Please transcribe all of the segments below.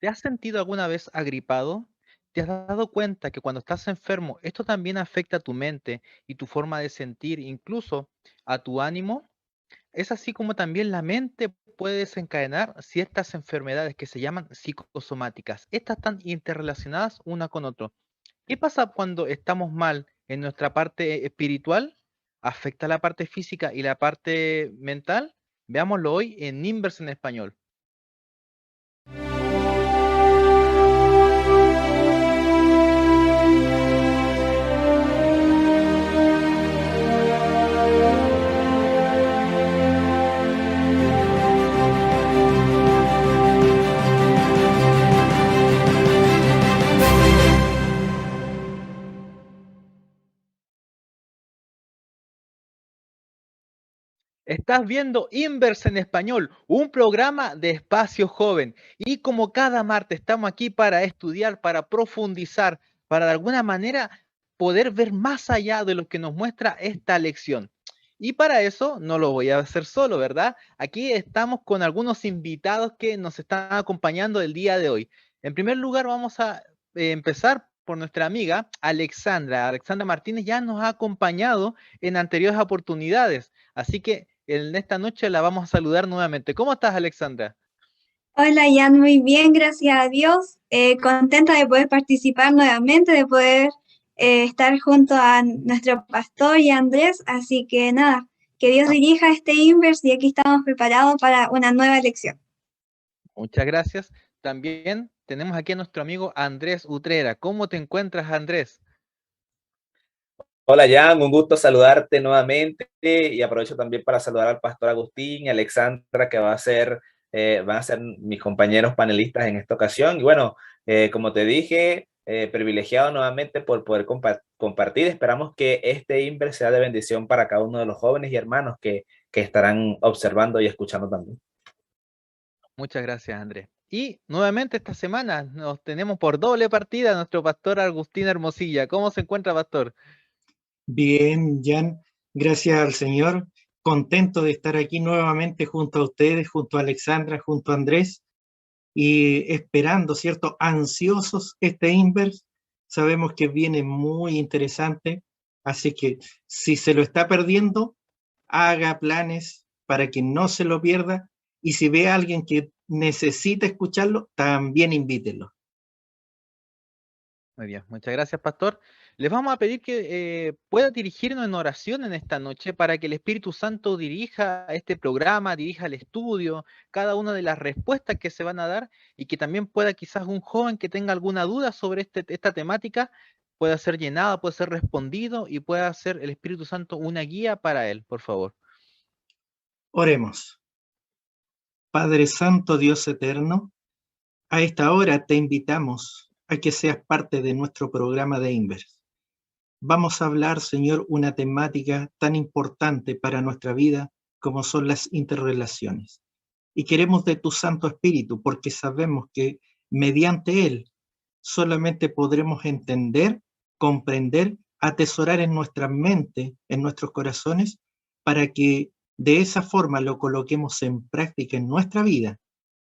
¿Te has sentido alguna vez agripado? ¿Te has dado cuenta que cuando estás enfermo, esto también afecta a tu mente y tu forma de sentir, incluso a tu ánimo? Es así como también la mente puede desencadenar ciertas enfermedades que se llaman psicosomáticas. Estas están interrelacionadas una con otra. ¿Qué pasa cuando estamos mal en nuestra parte espiritual? ¿Afecta la parte física y la parte mental? Veámoslo hoy en Inverse en español. Estás viendo Inverse en español, un programa de espacio joven. Y como cada martes estamos aquí para estudiar, para profundizar, para de alguna manera poder ver más allá de lo que nos muestra esta lección. Y para eso no lo voy a hacer solo, ¿verdad? Aquí estamos con algunos invitados que nos están acompañando el día de hoy. En primer lugar, vamos a empezar por nuestra amiga Alexandra. Alexandra Martínez ya nos ha acompañado en anteriores oportunidades. Así que en esta noche la vamos a saludar nuevamente. ¿Cómo estás, Alexandra? Hola, Jan, muy bien, gracias a Dios. Contenta de poder participar nuevamente, de poder estar junto a nuestro pastor y Andrés. Así que nada, que Dios dirija este Inverse y aquí estamos preparados para una nueva lección. Muchas gracias. También tenemos aquí a nuestro amigo Andrés Utrera. ¿Cómo te encuentras, Andrés? Hola Jan, un gusto saludarte nuevamente y aprovecho también para saludar al pastor Agustín y Alexandra que van a ser mis compañeros panelistas en esta ocasión. Y bueno, como te dije, privilegiado nuevamente por poder compartir. Esperamos que este Inver sea de bendición para cada uno de los jóvenes y hermanos que estarán observando y escuchando también. Muchas gracias, Andrés. Y nuevamente esta semana nos tenemos por doble partida a nuestro pastor Agustín Hermosilla. ¿Cómo se encuentra, pastor? Bien, Jan, gracias al Señor. Contento de estar aquí nuevamente junto a ustedes, junto a Alexandra, junto a Andrés y esperando, ¿cierto? Ansiosos este Inverse. Sabemos que viene muy interesante, así que si se lo está perdiendo, haga planes para que no se lo pierda y si ve a alguien que necesita escucharlo, también invítelo. Muy bien, muchas gracias, pastor. Les vamos a pedir que pueda dirigirnos en oración en esta noche para que el Espíritu Santo dirija este programa, dirija el estudio, cada una de las respuestas que se van a dar y que también pueda quizás un joven que tenga alguna duda sobre esta temática pueda ser llenado, pueda ser respondido y pueda ser el Espíritu Santo una guía para él, por favor. Oremos. Padre Santo, Dios eterno, a esta hora te invitamos a que seas parte de nuestro programa de Inverse. Vamos a hablar, Señor, una temática tan importante para nuestra vida como son las interrelaciones. Y queremos de tu Santo Espíritu porque sabemos que mediante Él solamente podremos entender, comprender, atesorar en nuestra mente, en nuestros corazones, para que de esa forma lo coloquemos en práctica en nuestra vida,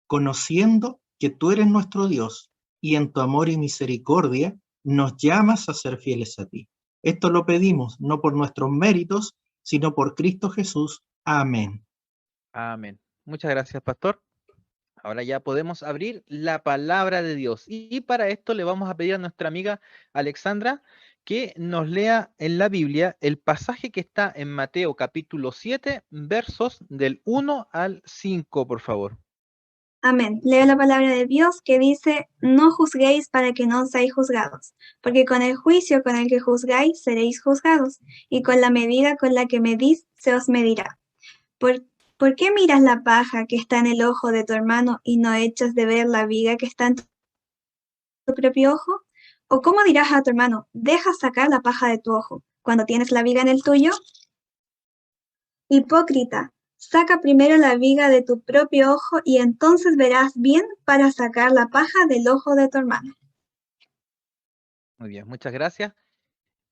conociendo que tú eres nuestro Dios y en tu amor y misericordia nos llamas a ser fieles a ti. Esto lo pedimos no por nuestros méritos, sino por Cristo Jesús. Amén. Amén. Muchas gracias, pastor. Ahora ya podemos abrir la palabra de Dios. Y para esto le vamos a pedir a nuestra amiga Alexandra que nos lea en la Biblia el pasaje que está en Mateo capítulo 7, versos del 1 al 5, por favor. Amén. Leo la palabra de Dios que dice, no juzguéis para que no seáis juzgados, porque con el juicio con el que juzgáis seréis juzgados, y con la medida con la que medís se os medirá. ¿Por, ¿por qué miras la paja que está en el ojo de tu hermano y no echas de ver la viga que está en tu propio ojo? ¿O cómo dirás a tu hermano, deja sacar la paja de tu ojo cuando tienes la viga en el tuyo? Hipócrita, saca primero la viga de tu propio ojo y entonces verás bien para sacar la paja del ojo de tu hermano. Muy bien, muchas gracias.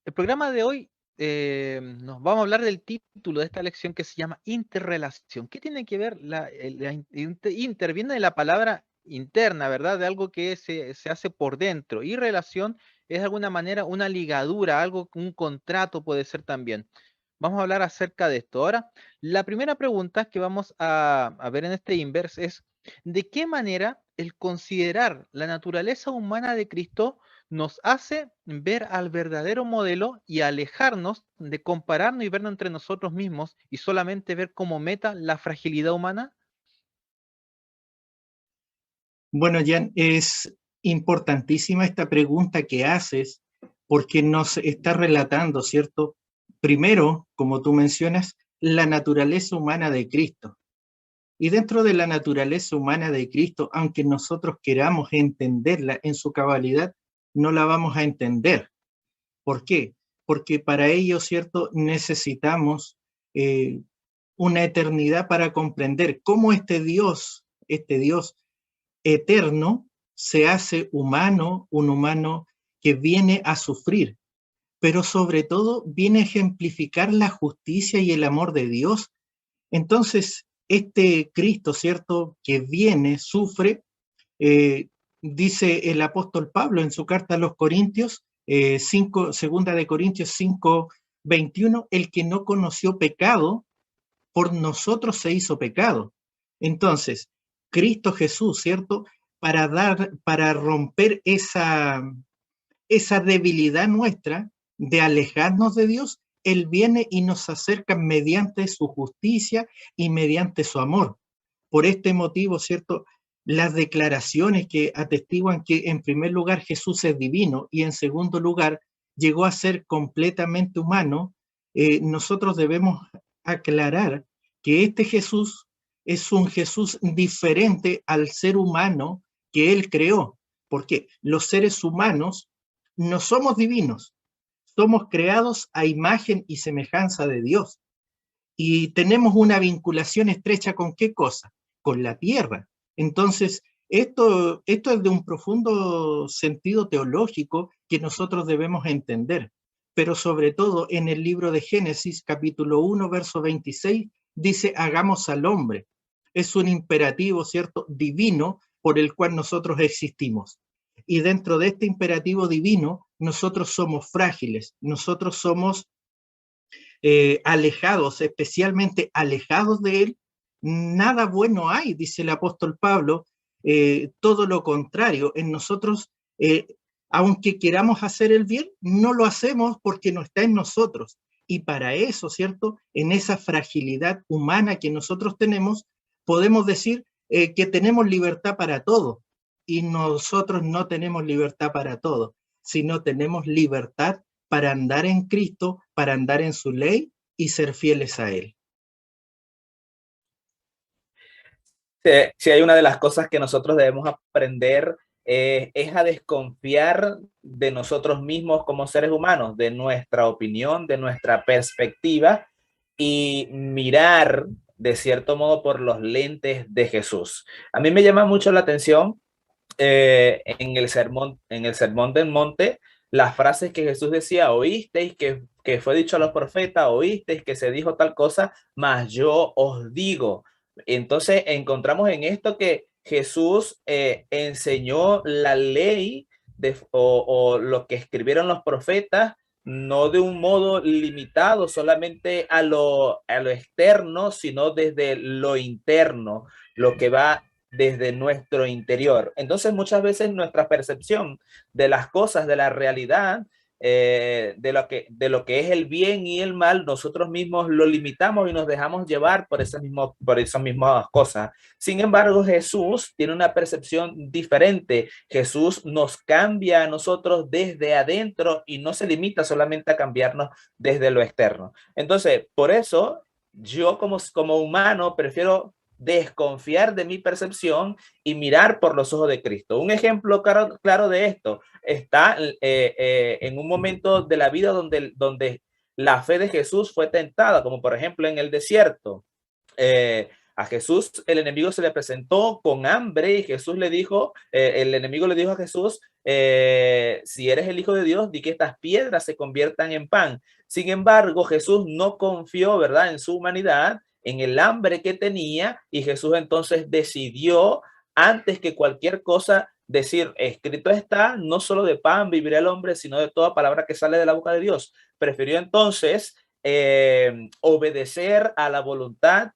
El programa de hoy nos vamos a hablar del título de esta lección que se llama interrelación. ¿Qué tiene que ver? Viene de la palabra interna, ¿verdad? De algo que se hace por dentro. Y relación es de alguna manera una ligadura, algo, un contrato puede ser también. Vamos a hablar acerca de esto. Ahora, la primera pregunta que vamos a ver en este inverse es, ¿de qué manera el considerar la naturaleza humana de Cristo nos hace ver al verdadero modelo y alejarnos de compararnos y vernos entre nosotros mismos y solamente ver como meta la fragilidad humana? Bueno, Jan, es importantísima esta pregunta que haces porque nos está relatando, ¿cierto? Primero, como tú mencionas, la naturaleza humana de Cristo. Y dentro de la naturaleza humana de Cristo, aunque nosotros queramos entenderla en su cabalidad, no la vamos a entender. ¿Por qué? Porque para ello, ¿cierto? Necesitamos una eternidad para comprender cómo este Dios eterno se hace humano, un humano que viene a sufrir, pero sobre todo viene a ejemplificar la justicia y el amor de Dios. Entonces, este Cristo, ¿cierto? Que viene, sufre, dice el apóstol Pablo en su carta a los Corintios, 2 Corintios 5:21, el que no conoció pecado, por nosotros se hizo pecado. Entonces, Cristo Jesús, ¿cierto? Para romper esa debilidad nuestra de alejarnos de Dios, Él viene y nos acerca mediante su justicia y mediante su amor. Por este motivo, ¿cierto? Las declaraciones que atestiguan que en primer lugar Jesús es divino y en segundo lugar llegó a ser completamente humano, nosotros debemos aclarar que este Jesús es un Jesús diferente al ser humano que Él creó, porque los seres humanos no somos divinos, somos creados a imagen y semejanza de Dios. Y tenemos una vinculación estrecha con ¿qué cosa? Con la tierra. Entonces, esto es de un profundo sentido teológico que nosotros debemos entender. Pero sobre todo en el libro de Génesis, capítulo 1, verso 26, dice, hagamos al hombre. Es un imperativo, ¿cierto? Divino por el cual nosotros existimos. Y dentro de este imperativo divino, nosotros somos frágiles, nosotros somos alejados, especialmente alejados de Él, nada bueno hay, dice el apóstol Pablo, todo lo contrario, en nosotros, aunque queramos hacer el bien, no lo hacemos porque no está en nosotros. Y para eso, ¿cierto? En esa fragilidad humana que nosotros tenemos, podemos decir que tenemos libertad para todo. Y nosotros no tenemos libertad para todo, sino tenemos libertad para andar en Cristo, para andar en su ley y ser fieles a Él. Si hay una de las cosas que nosotros debemos aprender es a desconfiar de nosotros mismos como seres humanos, de nuestra opinión, de nuestra perspectiva y mirar de cierto modo por los lentes de Jesús. A mí me llama mucho la atención en el sermón del monte, las frases que Jesús decía, oísteis que fue dicho a los profetas, oísteis que se dijo tal cosa, mas yo os digo. Entonces encontramos en esto que Jesús enseñó la ley o lo que escribieron los profetas, no de un modo limitado solamente a lo externo, sino desde lo interno, lo que va desde nuestro interior. Entonces muchas veces nuestra percepción de las cosas, de la realidad, de lo que es el bien y el mal, nosotros mismos lo limitamos y nos dejamos llevar por esas mismas cosas. Sin embargo, Jesús tiene una percepción diferente. Jesús nos cambia a nosotros desde adentro y no se limita solamente a cambiarnos desde lo externo. Entonces, por eso yo como humano prefiero desconfiar de mi percepción y mirar por los ojos de Cristo. Un ejemplo claro de esto está en un momento de la vida donde la fe de Jesús fue tentada, como por ejemplo en el desierto. A Jesús el enemigo se le presentó con hambre y Jesús le dijo, el enemigo le dijo a Jesús, si eres el Hijo de Dios, di que estas piedras se conviertan en pan. Sin embargo, Jesús no confió, ¿verdad?, en su humanidad, en el hambre que tenía, y Jesús entonces decidió antes que cualquier cosa, decir, escrito está, no solo de pan vivirá el hombre, sino de toda palabra que sale de la boca de Dios. Prefirió entonces obedecer a la voluntad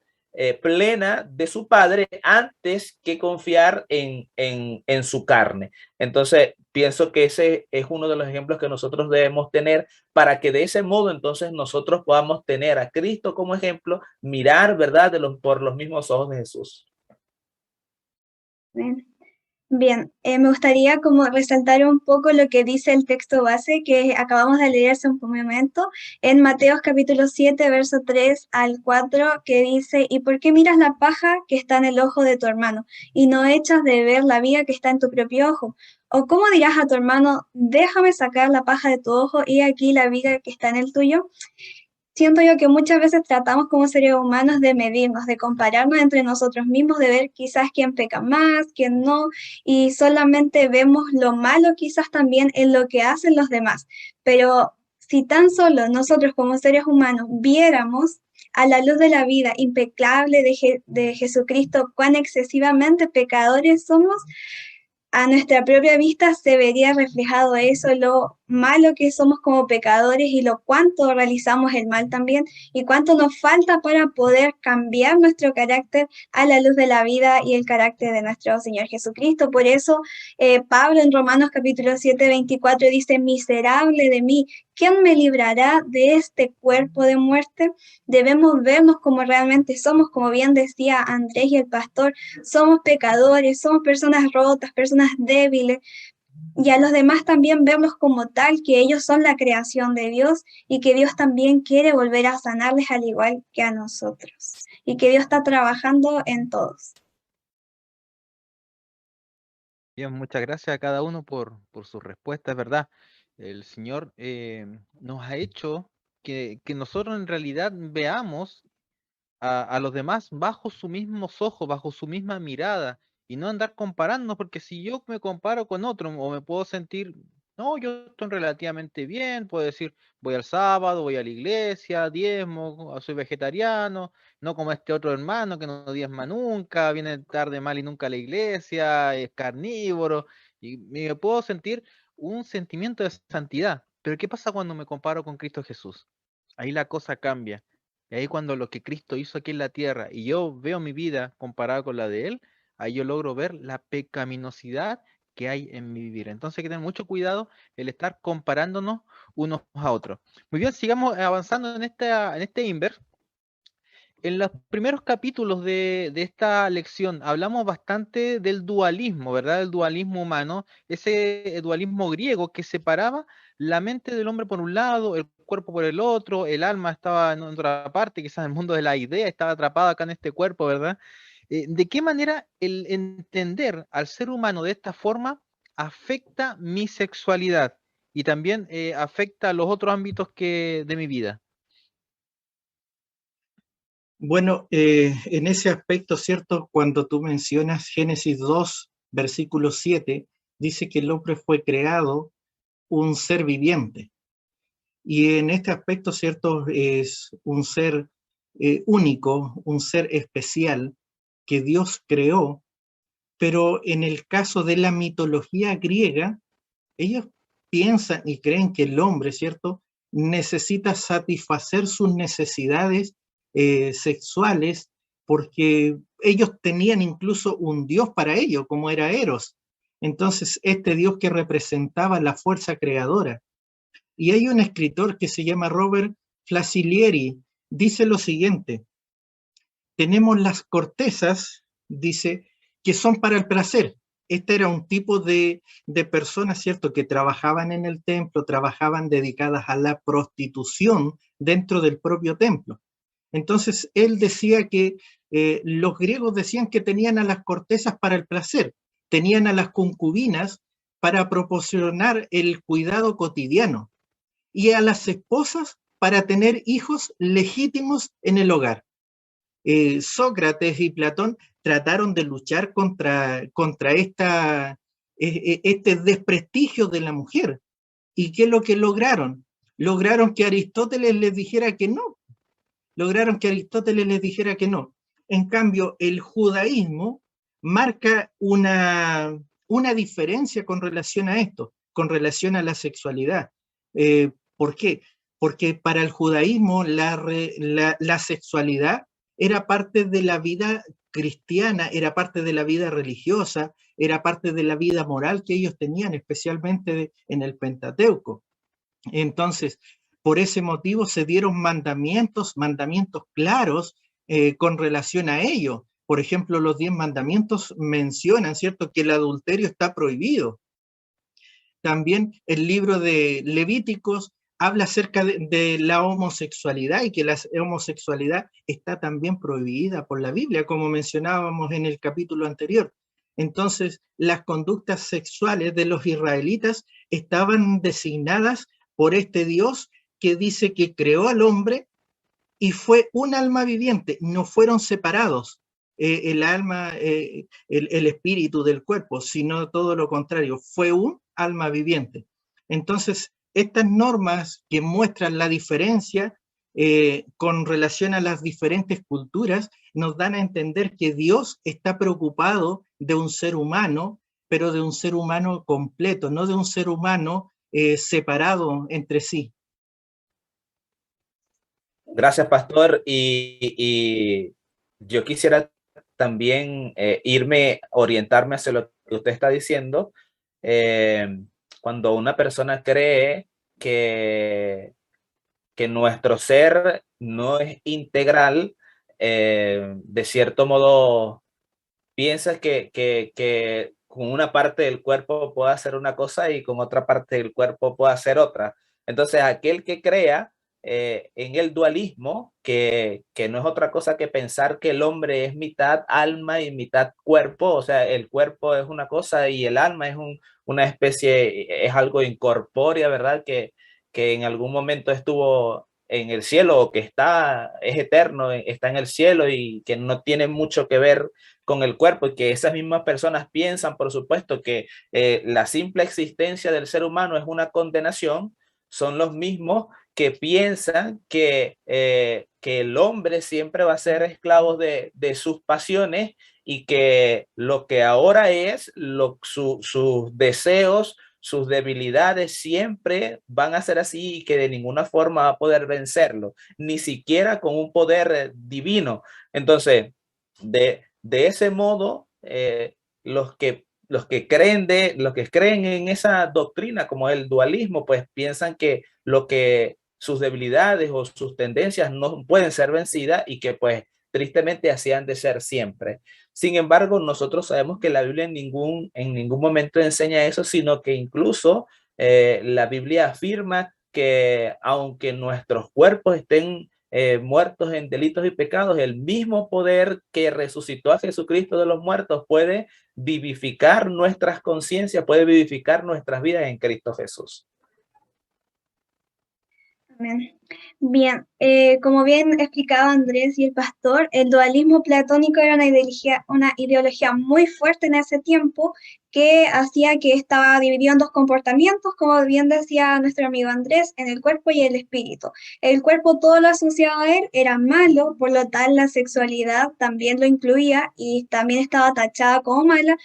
plena de su padre antes que confiar en su carne. Entonces, pienso que ese es uno de los ejemplos que nosotros debemos tener para que de ese modo entonces nosotros podamos tener a Cristo como ejemplo, mirar, ¿verdad?, por los mismos ojos de Jesús. Bien, me gustaría como resaltar un poco lo que dice el texto base que acabamos de leer hace un momento en Mateos capítulo 7, verso 3 al 4, que dice, ¿y por qué miras la paja que está en el ojo de tu hermano y no echas de ver la viga que está en tu propio ojo? ¿O cómo dirás a tu hermano, déjame sacar la paja de tu ojo y aquí la viga que está en el tuyo? Siento yo que muchas veces tratamos como seres humanos de medirnos, de compararnos entre nosotros mismos, de ver quizás quién peca más, quién no, y solamente vemos lo malo quizás también en lo que hacen los demás. Pero si tan solo nosotros como seres humanos viéramos a la luz de la vida impecable de Jesucristo cuán excesivamente pecadores somos, a nuestra propia vista se vería reflejado eso, lo malo que somos como pecadores y lo cuánto realizamos el mal también y cuánto nos falta para poder cambiar nuestro carácter a la luz de la vida y el carácter de nuestro Señor Jesucristo. Por eso Pablo en Romanos capítulo 7, 24 dice, miserable de mí, ¿quién me librará de este cuerpo de muerte? Debemos vernos como realmente somos, como bien decía Andrés y el pastor, somos pecadores, somos personas rotas, personas débiles, y a los demás también verlos como tal, que ellos son la creación de Dios y que Dios también quiere volver a sanarles al igual que a nosotros, y que Dios está trabajando en todos. Bien, muchas gracias a cada uno por su respuesta, es verdad. El Señor nos ha hecho que nosotros en realidad veamos a los demás bajo sus mismos ojos, bajo su misma mirada, y no andar comparándonos, porque si yo me comparo con otro, o me puedo sentir, no, yo estoy relativamente bien, puedo decir, voy al sábado, voy a la iglesia, diezmo, soy vegetariano, no como este otro hermano que no diezma nunca, viene tarde mal y nunca a la iglesia, es carnívoro, y me puedo sentir un sentimiento de santidad. Pero ¿qué pasa cuando me comparo con Cristo Jesús? Ahí la cosa cambia. Y ahí cuando lo que Cristo hizo aquí en la tierra y yo veo mi vida comparada con la de Él, ahí yo logro ver la pecaminosidad que hay en mi vivir. Entonces hay que tener mucho cuidado el estar comparándonos unos a otros. Muy bien, sigamos avanzando en este Inver. En los primeros capítulos de esta lección hablamos bastante del dualismo, ¿verdad? El dualismo humano, ese dualismo griego que separaba la mente del hombre por un lado, el cuerpo por el otro, el alma estaba en otra parte, quizás el mundo de la idea estaba atrapado acá en este cuerpo, ¿verdad? ¿De qué manera el entender al ser humano de esta forma afecta mi sexualidad y también afecta los otros ámbitos de mi vida? Bueno, en ese aspecto, ¿cierto? Cuando tú mencionas Génesis 2, versículo 7, dice que el hombre fue creado un ser viviente. Y en este aspecto, ¿cierto? Es un ser único, un ser especial que Dios creó, pero en el caso de la mitología griega, ellos piensan y creen que el hombre, ¿cierto?, necesita satisfacer sus necesidades sexuales porque ellos tenían incluso un dios para ello, como era Eros. Entonces, este dios que representaba la fuerza creadora. Y hay un escritor que se llama Robert Flaccilieri, dice lo siguiente, tenemos las cortezas, dice, que son para el placer. Este era un tipo de personas, ¿cierto?, que trabajaban en el templo, trabajaban dedicadas a la prostitución dentro del propio templo. Entonces, él decía que los griegos decían que tenían a las cortezas para el placer, tenían a las concubinas para proporcionar el cuidado cotidiano y a las esposas para tener hijos legítimos en el hogar. Sócrates y Platón trataron de luchar contra este desprestigio de la mujer. ¿Y qué es lo que lograron? Lograron que Aristóteles les dijera que no. En cambio, el judaísmo marca una diferencia con relación a esto, con relación a la sexualidad. ¿Por qué? Porque para el judaísmo la sexualidad era parte de la vida cristiana, era parte de la vida religiosa, era parte de la vida moral que ellos tenían, especialmente en el Pentateuco. Entonces, por ese motivo se dieron mandamientos claros con relación a ello. Por ejemplo, los 10 mandamientos mencionan, ¿cierto?, que el adulterio está prohibido. También el libro de Levíticos habla acerca de la homosexualidad y que la homosexualidad está también prohibida por la Biblia, como mencionábamos en el capítulo anterior. Entonces, las conductas sexuales de los israelitas estaban designadas por este Dios que dice que creó al hombre y fue un alma viviente, no fueron separados el alma, el espíritu del cuerpo, sino todo lo contrario, fue un alma viviente. Entonces, estas normas que muestran la diferencia con relación a las diferentes culturas nos dan a entender que Dios está preocupado de un ser humano, pero de un ser humano completo, no de un ser humano separado entre sí. Gracias, pastor. Y yo quisiera también orientarme hacia lo que usted está diciendo. Cuando una persona cree que nuestro ser no es integral, de cierto modo piensas que con una parte del cuerpo puede hacer una cosa y con otra parte del cuerpo puede hacer otra. Entonces, aquel que crea en el dualismo, que no es otra cosa que pensar que el hombre es mitad alma y mitad cuerpo, o sea, el cuerpo es una cosa y el alma es una especie, es algo incorpórea, ¿verdad? Que en algún momento estuvo en el cielo o que es eterno, está en el cielo y que no tiene mucho que ver con el cuerpo, y que esas mismas personas piensan, por supuesto, que la simple existencia del ser humano es una condenación. Son los mismos que piensan que el hombre siempre va a ser esclavo de sus pasiones y que lo que ahora es, sus deseos, sus debilidades siempre van a ser así y que de ninguna forma va a poder vencerlo, ni siquiera con un poder divino. Entonces, de ese modo, los que creen en esa doctrina como el dualismo, pues piensan que sus debilidades o sus tendencias no pueden ser vencidas y que pues tristemente así han de ser siempre. Sin embargo, nosotros sabemos que la Biblia en ningún momento enseña eso, sino que incluso la Biblia afirma que aunque nuestros cuerpos estén muertos en delitos y pecados, el mismo poder que resucitó a Jesucristo de los muertos puede vivificar nuestras conciencias, puede vivificar nuestras vidas en Cristo Jesús. Bien, como bien explicaba Andrés y el pastor, el dualismo platónico era una ideología muy fuerte en ese tiempo que hacía que estaba dividido en dos comportamientos, como bien decía nuestro amigo Andrés, en el cuerpo y el espíritu. El cuerpo, todo lo asociado a él era malo, por lo tal la sexualidad también lo incluía y también estaba tachada como mala,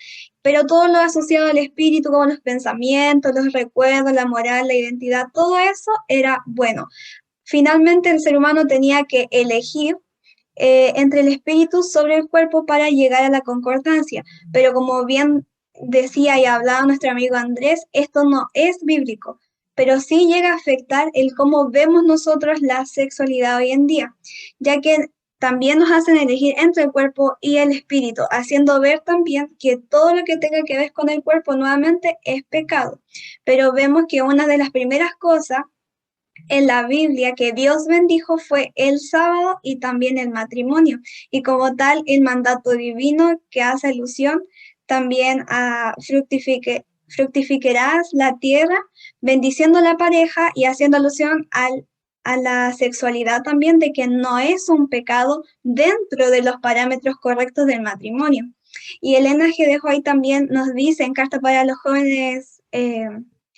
pero todo lo asociado al espíritu, como los pensamientos, los recuerdos, la moral, la identidad, todo eso era bueno. Finalmente, el ser humano tenía que elegir entre el espíritu sobre el cuerpo para llegar a la concordancia, pero como bien decía y hablaba nuestro amigo Andrés, esto no es bíblico, pero sí llega a afectar el cómo vemos nosotros la sexualidad hoy en día, ya que también nos hacen elegir entre el cuerpo y el espíritu, haciendo ver también que todo lo que tenga que ver con el cuerpo nuevamente es pecado. Pero vemos que una de las primeras cosas en la Biblia que Dios bendijo fue el sábado y también el matrimonio. Y como tal, el mandato divino que hace alusión también a fructificarás la tierra, bendiciendo a la pareja y haciendo alusión a la sexualidad también, de que no es un pecado dentro de los parámetros correctos del matrimonio. Y Elena G. de White también nos dice en Carta para los Jóvenes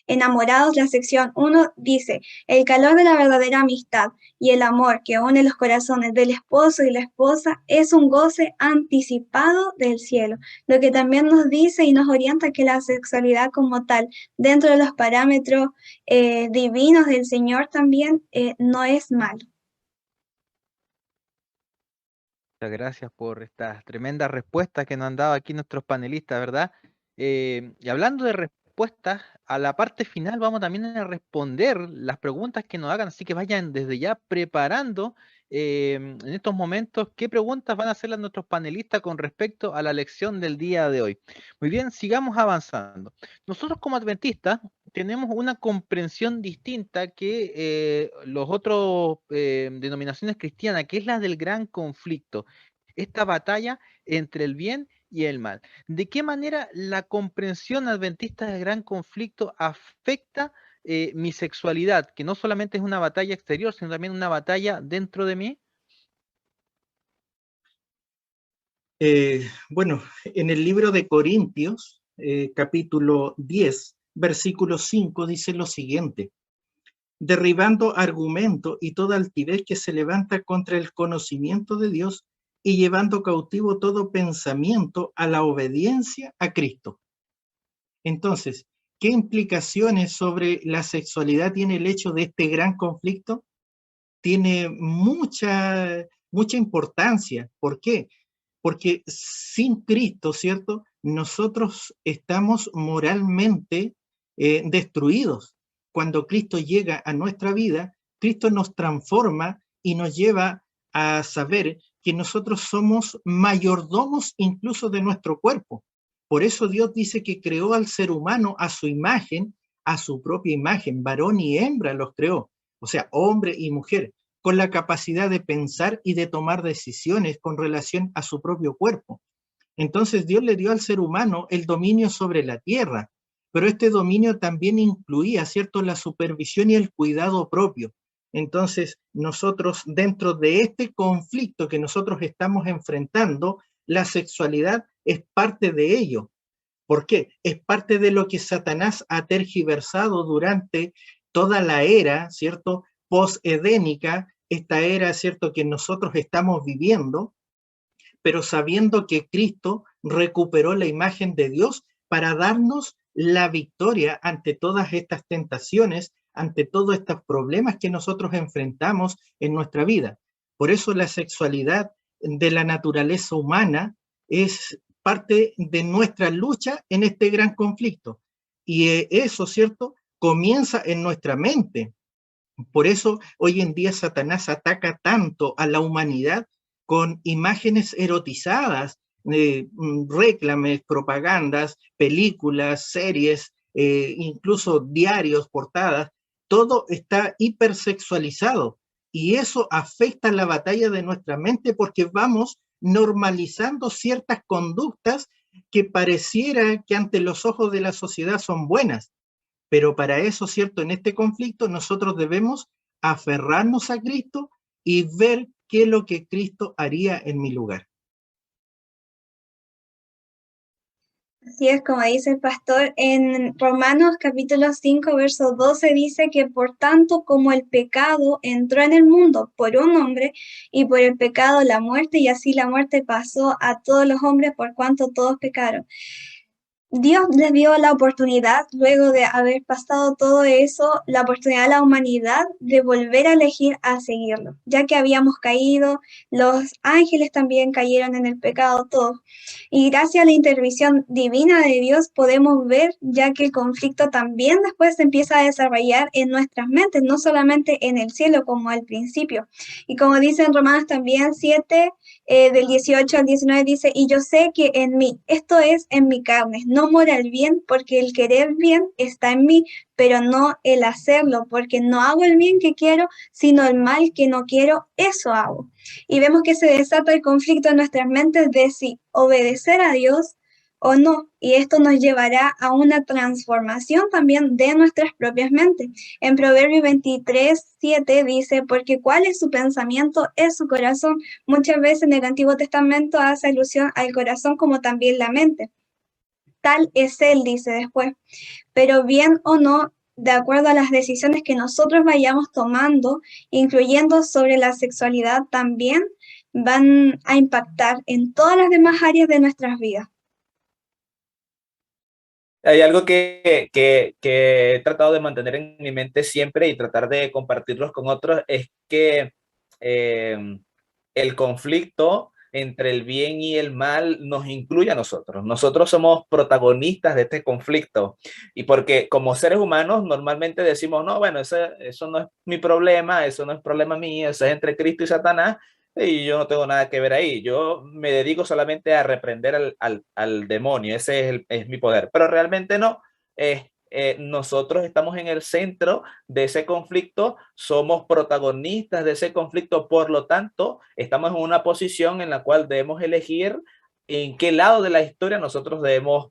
Enamorados, la sección 1 dice, el calor de la verdadera amistad y el amor que une los corazones del esposo y la esposa es un goce anticipado del cielo, lo que también nos dice y nos orienta que la sexualidad como tal, dentro de los parámetros divinos del Señor también no es malo. Muchas gracias por estas tremendas respuestas que nos han dado aquí nuestros panelistas, ¿verdad? Y hablando de respuestas, a la parte final vamos también a responder las preguntas que nos hagan, así que vayan desde ya preparando en estos momentos qué preguntas van a hacerle a nuestros panelistas con respecto a la lección del día de hoy. Muy bien, sigamos avanzando. Nosotros como adventistas tenemos una comprensión distinta que los otros denominaciones cristianas, que es la del gran conflicto, esta batalla entre el bien y el mal. ¿De qué manera la comprensión adventista del gran conflicto afecta mi sexualidad, que no solamente es una batalla exterior, sino también una batalla dentro de mí? Bueno, en el libro de Corintios, capítulo 10, versículo 5, dice lo siguiente: derribando argumento y toda altivez que se levanta contra el conocimiento de Dios y llevando cautivo todo pensamiento a la obediencia a Cristo. Entonces, ¿qué implicaciones sobre la sexualidad tiene el hecho de este gran conflicto? Tiene mucha importancia. ¿Por qué? Porque sin Cristo, ¿cierto? Nosotros estamos moralmente destruidos. Cuando Cristo llega a nuestra vida, Cristo nos transforma y nos lleva a saber que nosotros somos mayordomos incluso de nuestro cuerpo. Por eso Dios dice que creó al ser humano a su imagen, a su propia imagen, varón y hembra los creó, o sea, hombre y mujer, con la capacidad de pensar y de tomar decisiones con relación a su propio cuerpo. Entonces Dios le dio al ser humano el dominio sobre la tierra, pero este dominio también incluía, ¿cierto?, la supervisión y el cuidado propio. Entonces nosotros, dentro de este conflicto que nosotros estamos enfrentando, la sexualidad es parte de ello. ¿Por qué? Es parte de lo que Satanás ha tergiversado durante toda la era, ¿cierto?, post-edénica, esta era, ¿cierto?, que nosotros estamos viviendo, pero sabiendo que Cristo recuperó la imagen de Dios para darnos la victoria ante todas estas tentaciones, ante todos estos problemas que nosotros enfrentamos en nuestra vida. Por eso la sexualidad de la naturaleza humana es parte de nuestra lucha en este gran conflicto. Y eso, ¿cierto?, comienza en nuestra mente. Por eso hoy en día Satanás ataca tanto a la humanidad con imágenes erotizadas, réclames, propagandas, películas, series, incluso diarios, portadas, todo está hipersexualizado y eso afecta la batalla de nuestra mente porque vamos normalizando ciertas conductas que pareciera que ante los ojos de la sociedad son buenas. Pero para eso, ¿cierto? En este conflicto nosotros debemos aferrarnos a Cristo y ver qué es lo que Cristo haría en mi lugar. Así es, como dice el pastor, en Romanos capítulo 5, verso 12 dice que por tanto como el pecado entró en el mundo por un hombre y por el pecado la muerte y así la muerte pasó a todos los hombres por cuanto todos pecaron. Dios les dio la oportunidad, luego de haber pasado todo eso, la oportunidad a la humanidad de volver a elegir a seguirlo, ya que habíamos caído, los ángeles también cayeron en el pecado todos. Y gracias a la intervención divina de Dios podemos ver ya que el conflicto también después se empieza a desarrollar en nuestras mentes, no solamente en el cielo como al principio. Y como dice en Romanos también 7, del 18 al 19 dice, y yo sé que en mí, esto es en mi carne, no mora el bien, porque el querer bien está en mí, pero no el hacerlo, porque no hago el bien que quiero, sino el mal que no quiero, eso hago. Y vemos que se desata el conflicto en nuestras mentes de si obedecer a Dios o no, y esto nos llevará a una transformación también de nuestras propias mentes. En Proverbios 23, 7 dice, porque cuál es su pensamiento, es su corazón. Muchas veces en el Antiguo Testamento hace alusión al corazón como también la mente. Tal es él, dice después. Pero bien o no, de acuerdo a las decisiones que nosotros vayamos tomando, incluyendo sobre la sexualidad también, van a impactar en todas las demás áreas de nuestras vidas. Hay algo que he tratado de mantener en mi mente siempre y tratar de compartirlos con otros, es que el conflicto entre el bien y el mal nos incluye a nosotros. Nosotros somos protagonistas de este conflicto, y porque como seres humanos normalmente decimos, no, bueno, eso no es mi problema, eso no es problema mío, eso es entre Cristo y Satanás, y yo no tengo nada que ver ahí. Yo me dedico solamente a reprender al demonio, ese es mi poder, pero realmente no. Nosotros estamos en el centro de ese conflicto, somos protagonistas de ese conflicto, por lo tanto, estamos en una posición en la cual debemos elegir en qué lado de la historia nosotros debemos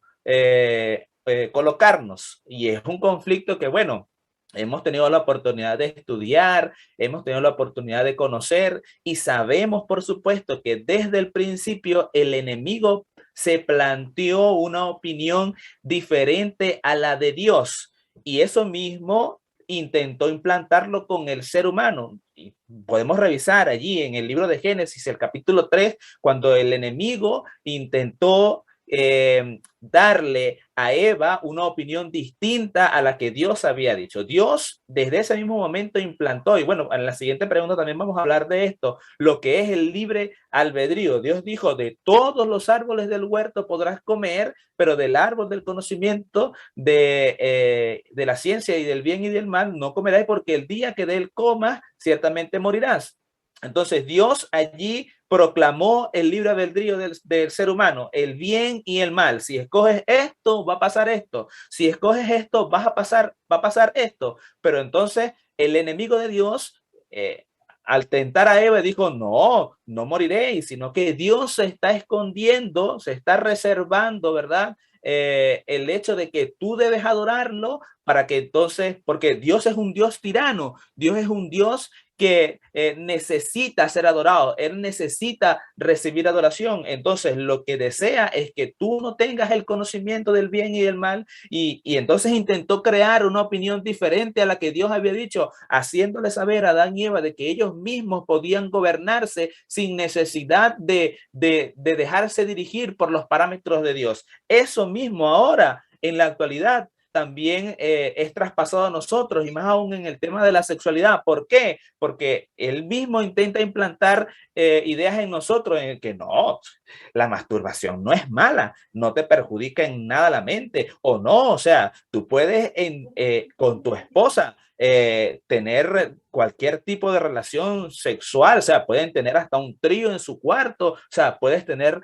colocarnos. Y es un conflicto que, bueno, hemos tenido la oportunidad de estudiar, hemos tenido la oportunidad de conocer, y sabemos, por supuesto, que desde el principio el enemigo se planteó una opinión diferente a la de Dios, y eso mismo intentó implantarlo con el ser humano. Y podemos revisar allí en el libro de Génesis, el capítulo 3, cuando el enemigo intentó darle a Eva una opinión distinta a la que Dios había dicho. Dios desde ese mismo momento implantó, y bueno, en la siguiente pregunta también vamos a hablar de esto, lo que es el libre albedrío. Dios dijo, de todos los árboles del huerto podrás comer, pero del árbol del conocimiento de la ciencia y del bien y del mal no comerás, porque el día que de él comas, ciertamente morirás. Entonces Dios allí proclamó el libre albedrío del ser humano, el bien y el mal. Si escoges esto, va a pasar esto. Si escoges esto, va a pasar esto. Pero entonces el enemigo de Dios, al tentar a Eva, dijo, no moriréis, sino que Dios se está escondiendo, se está reservando, ¿verdad? El hecho de que tú debes adorarlo, para que entonces, porque Dios es un Dios tirano, Dios es un Dios que necesita ser adorado, él necesita recibir adoración. Entonces lo que desea es que tú no tengas el conocimiento del bien y del mal, y entonces intentó crear una opinión diferente a la que Dios había dicho, haciéndole saber a Adán y Eva de que ellos mismos podían gobernarse sin necesidad de dejarse dirigir por los parámetros de Dios. Eso mismo ahora, en la actualidad, también es traspasado a nosotros, y más aún en el tema de la sexualidad. ¿Por qué? Porque él mismo intenta implantar ideas en nosotros en el que no, la masturbación no es mala, no te perjudica en nada la mente, o no, o sea, tú puedes con tu esposa tener cualquier tipo de relación sexual, o sea, pueden tener hasta un trío en su cuarto, o sea, puedes tener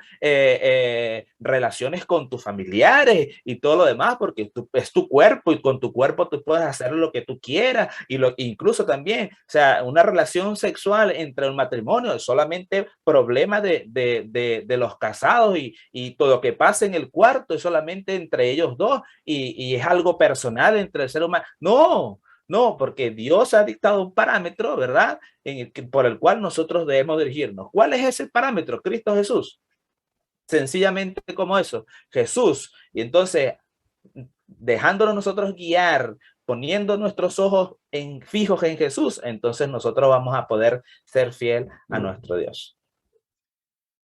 relaciones con tus familiares y todo lo demás, porque es tu cuerpo, y con tu cuerpo tú puedes hacer lo que tú quieras, y incluso también, o sea, una relación sexual entre un matrimonio es solamente problema de los casados, y todo lo que pasa en el cuarto es solamente entre ellos dos, y es algo personal entre el ser humano. No, porque Dios ha dictado un parámetro, ¿verdad? Por el cual nosotros debemos dirigirnos. ¿Cuál es ese parámetro? Cristo Jesús. Sencillamente como eso, Jesús. Y entonces, dejándonos nosotros guiar, poniendo nuestros ojos fijos en Jesús, entonces nosotros vamos a poder ser fiel a nuestro Dios.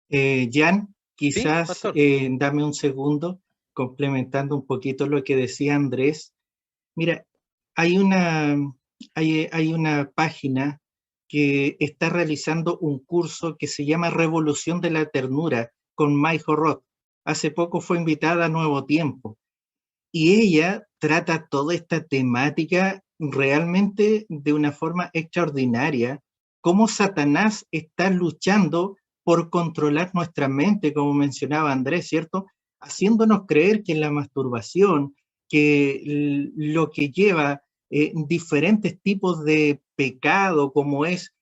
Jan, quizás ¿Sí, dame un segundo, complementando un poquito lo que decía Andrés. Mira, hay una página que está realizando un curso que se llama Revolución de la Ternura con Maijo Roth. Hace poco fue invitada a Nuevo Tiempo, y ella trata toda esta temática realmente de una forma extraordinaria, cómo Satanás está luchando por controlar nuestra mente, como mencionaba Andrés, ¿cierto? Haciéndonos creer que la masturbación, que lo que lleva diferentes tipos de pecado, como es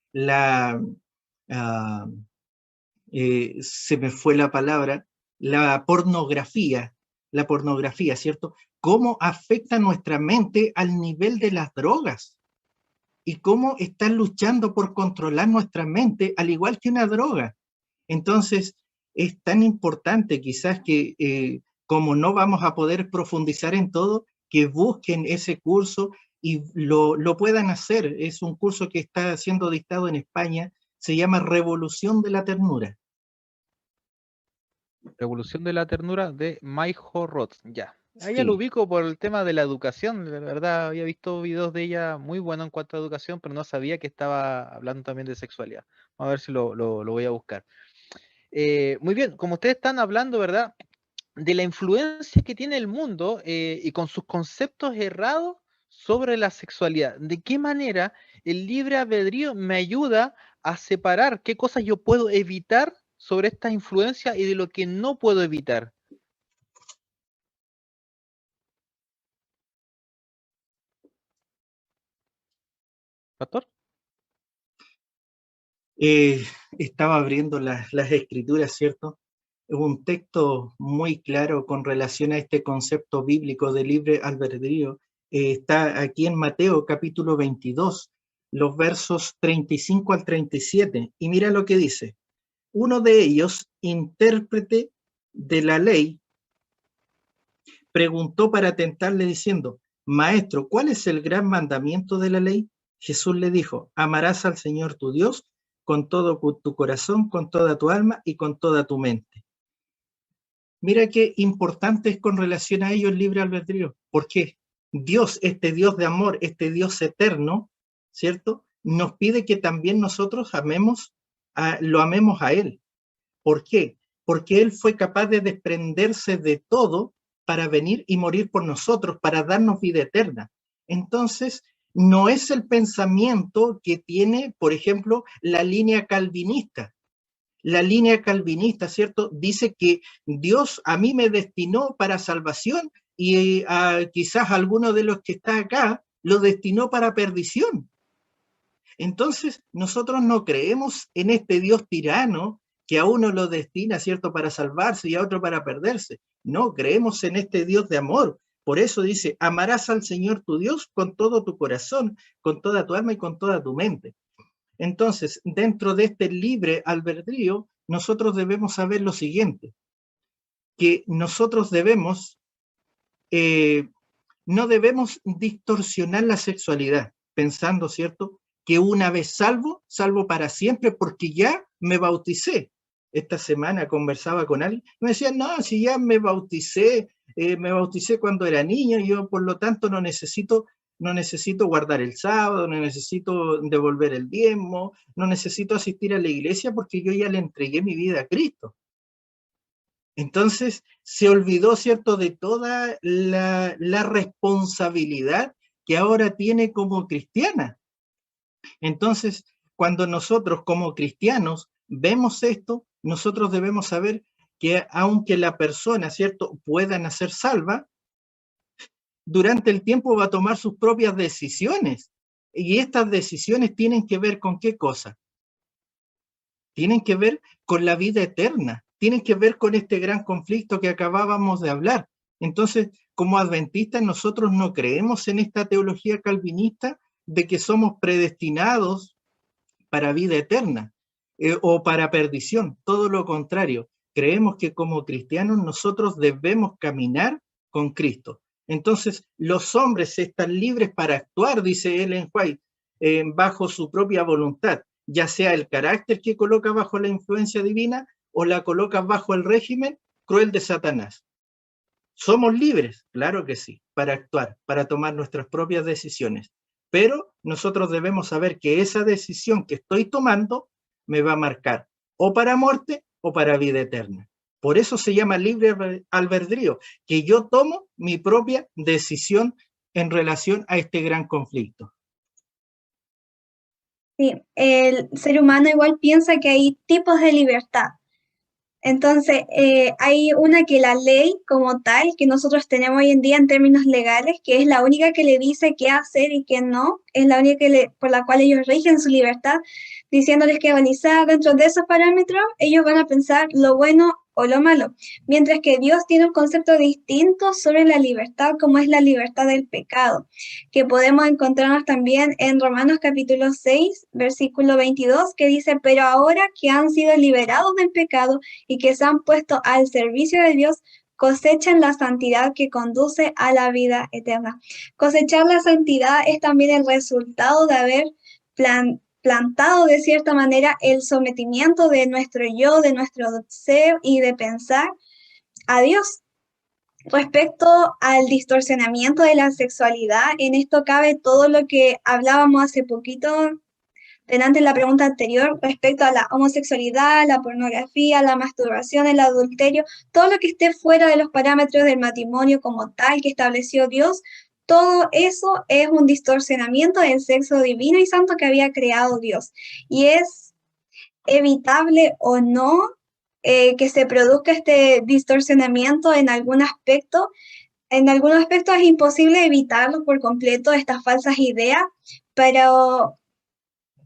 se me fue la palabra, la pornografía, ¿cierto? Cómo afecta nuestra mente al nivel de las drogas, y cómo están luchando por controlar nuestra mente al igual que una droga. Entonces, es tan importante quizás que como no vamos a poder profundizar en todo, que busquen ese curso y lo puedan hacer. Es un curso que está siendo dictado en España, se llama Revolución de la Ternura. Revolución de la Ternura de Maijo Roth, ya. A ella Sí. lo ubico por el tema de la educación, de verdad había visto videos de ella muy buenos en cuanto a educación, pero no sabía que estaba hablando también de sexualidad. Vamos a ver si lo voy a buscar. Muy bien, como ustedes están hablando, ¿verdad? De la influencia que tiene el mundo y con sus conceptos errados sobre la sexualidad. ¿De qué manera el libre albedrío me ayuda a separar qué cosas yo puedo evitar sobre esta influencia y de lo que no puedo evitar? ¿Pastor? Estaba abriendo las escrituras, ¿cierto? Un texto muy claro con relación a este concepto bíblico de libre albedrío. Está aquí en Mateo capítulo 22, los versos 35 al 37. Y mira lo que dice. Uno de ellos, intérprete de la ley, preguntó para tentarle diciendo, Maestro, ¿cuál es el gran mandamiento de la ley? Jesús le dijo, amarás al Señor tu Dios con todo tu corazón, con toda tu alma y con toda tu mente. Mira qué importante es con relación a ello el libre albedrío. ¿Por qué? Dios, este Dios de amor, este Dios eterno, ¿cierto? Nos pide que también nosotros lo amemos a Él. ¿Por qué? Porque Él fue capaz de desprenderse de todo para venir y morir por nosotros, para darnos vida eterna. Entonces, no es el pensamiento que tiene, por ejemplo, la línea calvinista. La línea calvinista, ¿cierto? Dice que Dios a mí me destinó para salvación y quizás alguno de los que está acá lo destinó para perdición. Entonces, nosotros no creemos en este Dios tirano que a uno lo destina, ¿cierto?, para salvarse y a otro para perderse. No, creemos en este Dios de amor. Por eso dice, amarás al Señor tu Dios con todo tu corazón, con toda tu alma y con toda tu mente. Entonces, dentro de este libre albedrío, nosotros debemos saber lo siguiente, que nosotros no debemos distorsionar la sexualidad, pensando, ¿cierto?, que una vez salvo para siempre, porque ya me bauticé. Esta semana conversaba con alguien, me decían, no, si ya me bauticé cuando era niño, yo por lo tanto no necesito guardar el sábado, no necesito devolver el diezmo, no necesito asistir a la iglesia porque yo ya le entregué mi vida a Cristo. Entonces se olvidó, ¿cierto?, de toda la responsabilidad que ahora tiene como cristiana. Entonces, cuando nosotros como cristianos vemos esto, nosotros debemos saber que aunque la persona, ¿cierto?, pueda nacer salva, durante el tiempo va a tomar sus propias decisiones. Y estas decisiones tienen que ver con ¿qué cosa? Tienen que ver con la vida eterna, tienen que ver con este gran conflicto que acabábamos de hablar. Entonces, como adventistas, nosotros no creemos en esta teología calvinista de que somos predestinados para vida eterna o para perdición. Todo lo contrario, creemos que como cristianos nosotros debemos caminar con Cristo. Entonces, los hombres están libres para actuar, dice Ellen White, bajo su propia voluntad, ya sea el carácter que coloca bajo la influencia divina o la coloca bajo el régimen cruel de Satanás. ¿Somos libres? Claro que sí, para actuar, para tomar nuestras propias decisiones. Pero nosotros debemos saber que esa decisión que estoy tomando me va a marcar o para muerte o para vida eterna. Por eso se llama libre albedrío, que yo tomo mi propia decisión en relación a este gran conflicto. Sí, el ser humano igual piensa que hay tipos de libertad. Entonces, hay una que la ley como tal, que nosotros tenemos hoy en día en términos legales, que es la única que le dice qué hacer y qué no, es la única por la cual ellos rigen su libertad, diciéndoles que quizás dentro de esos parámetros ellos van a pensar lo bueno o lo malo, mientras que Dios tiene un concepto distinto sobre la libertad, como es la libertad del pecado, que podemos encontrarnos también en Romanos capítulo 6, versículo 22, que dice, pero ahora que han sido liberados del pecado y que se han puesto al servicio de Dios, cosechan la santidad que conduce a la vida eterna. Cosechar la santidad es también el resultado de haber plantado de cierta manera el sometimiento de nuestro yo, de nuestro ser y de pensar a Dios. Respecto al distorsionamiento de la sexualidad, en esto cabe todo lo que hablábamos hace poquito, delante de la pregunta anterior, respecto a la homosexualidad, la pornografía, la masturbación, el adulterio, todo lo que esté fuera de los parámetros del matrimonio como tal que estableció Dios, todo eso es un distorsionamiento del sexo divino y santo que había creado Dios. Y es evitable o no que se produzca este distorsionamiento en algún aspecto. En algunos aspectos es imposible evitarlo por completo, estas falsas ideas, pero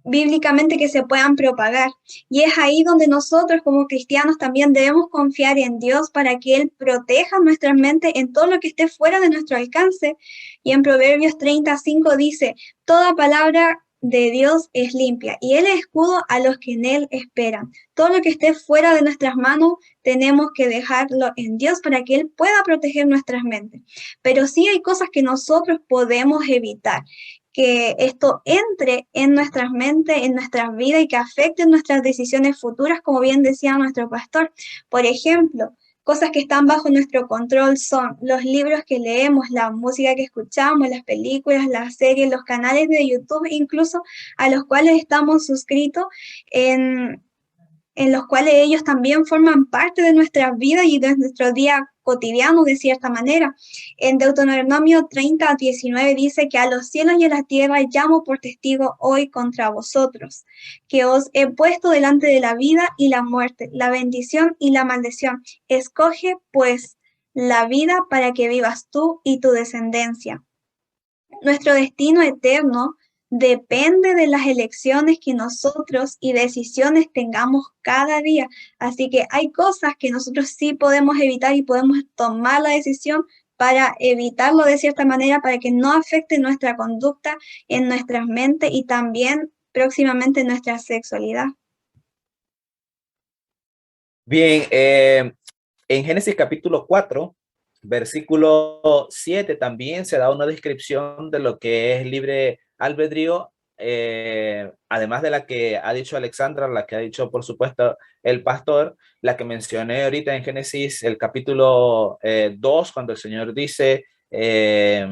bíblicamente que se puedan propagar. Y es ahí donde nosotros como cristianos también debemos confiar en Dios para que Él proteja nuestra mente en todo lo que esté fuera de nuestro alcance. Y en Proverbios 35 dice, toda palabra de Dios es limpia y Él es escudo a los que en Él esperan. Todo lo que esté fuera de nuestras manos tenemos que dejarlo en Dios para que Él pueda proteger nuestras mentes. Pero sí hay cosas que nosotros podemos evitar, que esto entre en nuestras mentes, en nuestras vidas y que afecte nuestras decisiones futuras, como bien decía nuestro pastor. Por ejemplo, cosas que están bajo nuestro control son los libros que leemos, la música que escuchamos, las películas, las series, los canales de YouTube, incluso a los cuales estamos suscritos, en los cuales ellos también forman parte de nuestra vida y de nuestro día cotidiano de cierta manera. En Deuteronomio 30:19 dice que a los cielos y a la tierra llamo por testigo hoy contra vosotros, que os he puesto delante de la vida y la muerte, la bendición y la maldición. Escoge pues la vida para que vivas tú y tu descendencia. Nuestro destino eterno depende de las elecciones que nosotros y decisiones tengamos cada día. Así que hay cosas que nosotros sí podemos evitar y podemos tomar la decisión para evitarlo de cierta manera, para que no afecte nuestra conducta en nuestras mentes y también próximamente nuestra sexualidad. Bien, en Génesis capítulo 4, versículo 7, también se da una descripción de lo que es libre albedrío, además de la que ha dicho Alexandra, la que ha dicho, por supuesto, el pastor, la que mencioné ahorita en Génesis, el capítulo 2, cuando el Señor dice que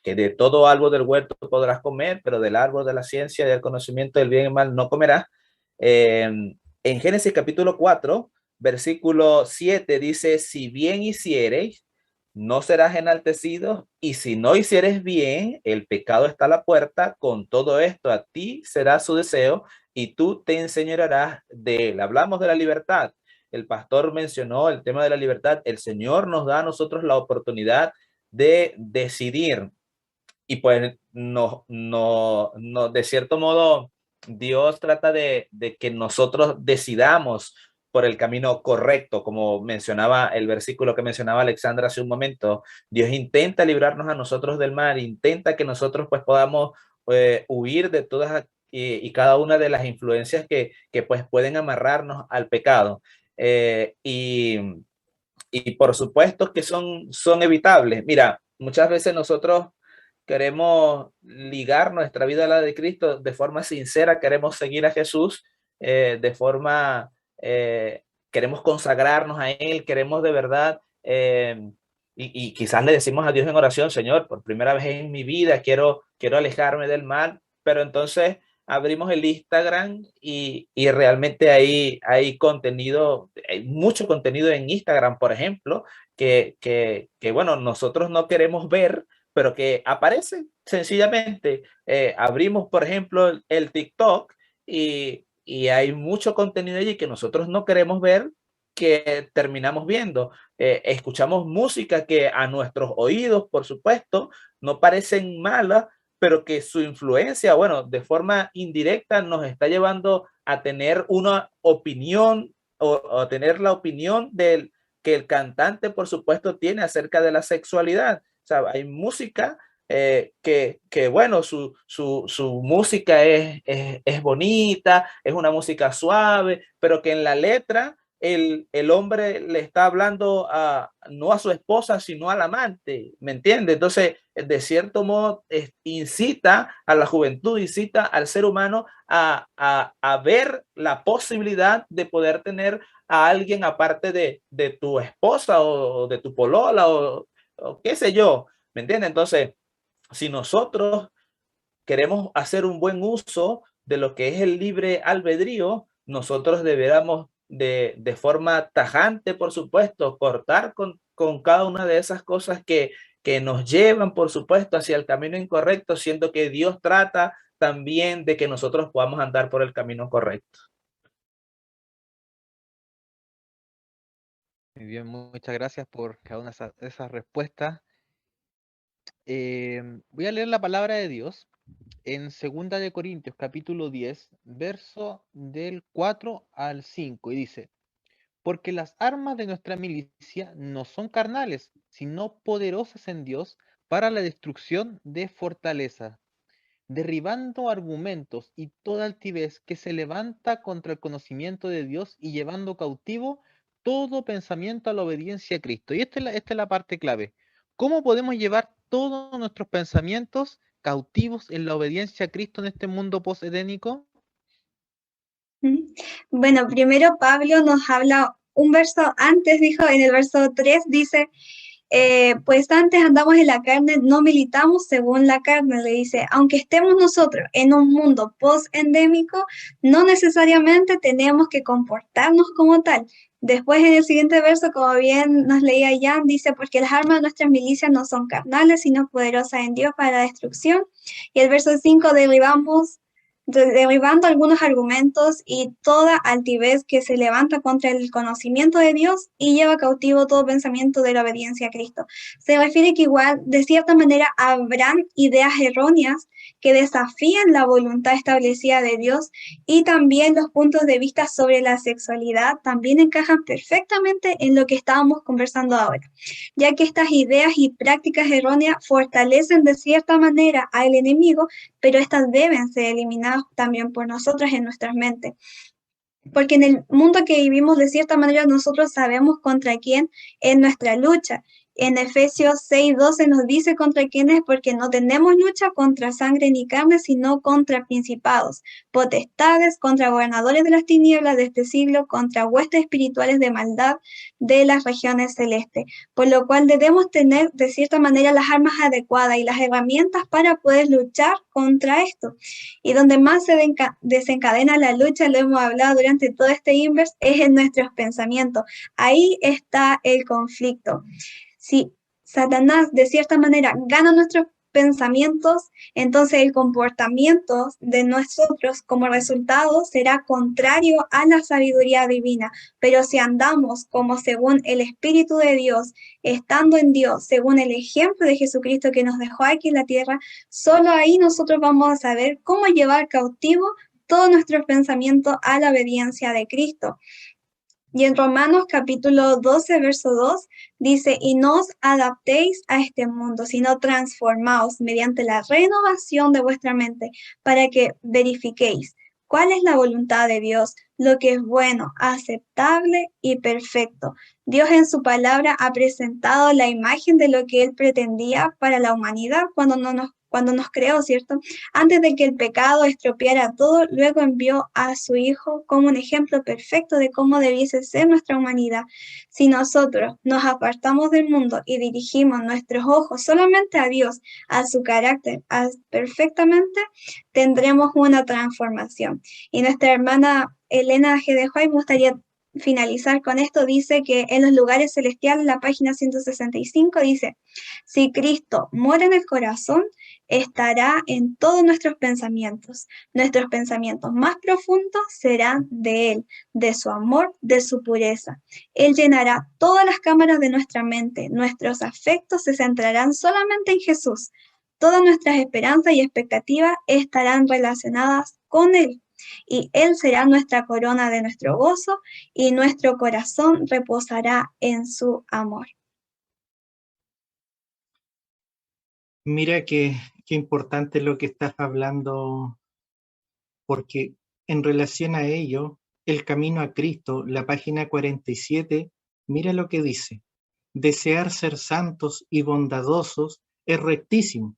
de todo árbol del huerto podrás comer, pero del árbol de la ciencia y del conocimiento del bien y mal no comerás. En Génesis capítulo 4, versículo 7 dice, si bien hiciereis, no serás enaltecido, y si no hicieres bien, el pecado está a la puerta, con todo esto a ti será su deseo, y tú te enseñorearás de él. Hablamos de la libertad. El pastor mencionó el tema de la libertad. El Señor nos da a nosotros la oportunidad de decidir. Y pues de cierto modo, Dios trata de que nosotros decidamos por el camino correcto, como mencionaba el versículo que mencionaba Alexandra hace un momento. Dios intenta librarnos a nosotros del mal, intenta que nosotros pues podamos huir de todas y cada una de las influencias que pues pueden amarrarnos al pecado. Y por supuesto que son evitables. Mira, muchas veces nosotros queremos ligar nuestra vida a la de Cristo de forma sincera, queremos seguir a Jesús de forma, queremos consagrarnos a Él, queremos de verdad, y quizás le decimos a Dios en oración, Señor, por primera vez en mi vida quiero alejarme del mal, pero entonces abrimos el Instagram y realmente hay contenido, hay mucho contenido en Instagram, por ejemplo, que bueno, nosotros no queremos ver, pero que aparece sencillamente. Abrimos, por ejemplo, el TikTok y hay mucho contenido allí que nosotros no queremos ver, que terminamos viendo. Escuchamos música que a nuestros oídos, por supuesto, no parecen malas, pero que su influencia, bueno, de forma indirecta nos está llevando a tener una opinión o a tener la opinión del que el cantante, por supuesto, tiene acerca de la sexualidad. O sea, hay música que bueno, su música es bonita, es una música suave, pero que en la letra el hombre le está hablando no a su esposa, sino al amante, ¿me entiende? Entonces, de cierto modo, incita a la juventud, incita al ser humano a ver la posibilidad de poder tener a alguien aparte de tu esposa o de tu polola o qué sé yo, ¿me entiende? Entonces, si nosotros queremos hacer un buen uso de lo que es el libre albedrío, nosotros deberíamos de forma tajante, por supuesto, cortar con cada una de esas cosas que nos llevan, por supuesto, hacia el camino incorrecto, siendo que Dios trata también de que nosotros podamos andar por el camino correcto. Muy bien, muchas gracias por cada una de esas respuestas. Voy a leer la palabra de Dios en 2 Corintios, capítulo 10, verso del 4 al 5, y dice: porque las armas de nuestra milicia no son carnales, sino poderosas en Dios para la destrucción de fortalezas, derribando argumentos y toda altivez que se levanta contra el conocimiento de Dios y llevando cautivo todo pensamiento a la obediencia a Cristo. Y esta es la parte clave. ¿Cómo podemos llevar todos nuestros pensamientos cautivos en la obediencia a Cristo en este mundo post-edénico? Bueno, primero Pablo nos habla un verso antes, dijo en el verso 3, dice, pues antes andamos en la carne, no militamos según la carne, le dice, aunque estemos nosotros en un mundo post-endémico, no necesariamente tenemos que comportarnos como tal. Después en el siguiente verso, como bien nos leía Jan, dice, porque las armas de nuestras milicias no son carnales, sino poderosas en Dios para la destrucción. Y el verso 5, derribando algunos argumentos y toda altivez que se levanta contra el conocimiento de Dios y lleva cautivo todo pensamiento de la obediencia a Cristo. Se refiere que igual, de cierta manera, habrán ideas erróneas que desafían la voluntad establecida de Dios, y también los puntos de vista sobre la sexualidad también encajan perfectamente en lo que estábamos conversando ahora, ya que estas ideas y prácticas erróneas fortalecen de cierta manera al enemigo, pero estas deben ser eliminadas también por nosotras en nuestras mentes. Porque en el mundo que vivimos, de cierta manera, nosotros sabemos contra quién es nuestra lucha. En Efesios 6:12 nos dice contra quién es, porque no tenemos lucha contra sangre ni carne, sino contra principados, potestades, contra gobernadores de las tinieblas de este siglo, contra huestes espirituales de maldad de las regiones celestes. Por lo cual debemos tener, de cierta manera, las armas adecuadas y las herramientas para poder luchar contra esto. Y donde más se desencadena la lucha, lo hemos hablado durante todo este Inverse, es en nuestros pensamientos. Ahí está el conflicto. Si Satanás de cierta manera gana nuestros pensamientos, entonces el comportamiento de nosotros como resultado será contrario a la sabiduría divina. Pero si andamos como según el Espíritu de Dios, estando en Dios, según el ejemplo de Jesucristo que nos dejó aquí en la tierra, solo ahí nosotros vamos a saber cómo llevar cautivo todos nuestros pensamientos a la obediencia de Cristo. Y en Romanos capítulo 12, verso 2, dice, y no os adaptéis a este mundo, sino transformaos mediante la renovación de vuestra mente, para que verifiquéis cuál es la voluntad de Dios, lo que es bueno, aceptable y perfecto. Dios en su palabra ha presentado la imagen de lo que Él pretendía para la humanidad cuando nos creó, ¿cierto? Antes de que el pecado estropeara todo, luego envió a su Hijo como un ejemplo perfecto de cómo debiese ser nuestra humanidad. Si nosotros nos apartamos del mundo y dirigimos nuestros ojos solamente a Dios, a su carácter, perfectamente, tendremos una transformación. Y nuestra hermana Elena G. de White, me gustaría finalizar con esto, dice que en los lugares celestiales, la página 165, dice, si Cristo mora en el corazón, estará en todos nuestros pensamientos más profundos serán de Él, de su amor, de su pureza. Él llenará todas las cámaras de nuestra mente, nuestros afectos se centrarán solamente en Jesús, todas nuestras esperanzas y expectativas estarán relacionadas con Él. Y Él será nuestra corona de nuestro gozo y nuestro corazón reposará en su amor. Mira qué importante lo que estás hablando, porque en relación a ello, El camino a Cristo, la página 47, mira lo que dice. Desear ser santos y bondadosos es rectísimo.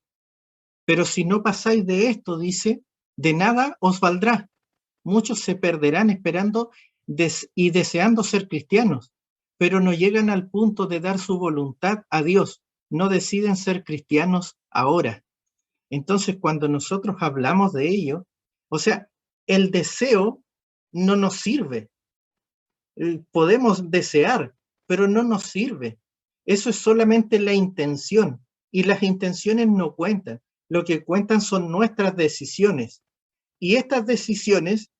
Pero si no pasáis de esto, dice, de nada os valdrá. Muchos se perderán esperando y deseando ser cristianos, pero no llegan al punto de dar su voluntad a Dios. No deciden ser cristianos ahora. Entonces, cuando nosotros hablamos de ello, o sea, el deseo no nos sirve. Podemos desear, pero no nos sirve. Eso es solamente la intención, y las intenciones no cuentan. Lo que cuentan son nuestras decisiones. Y estas decisiones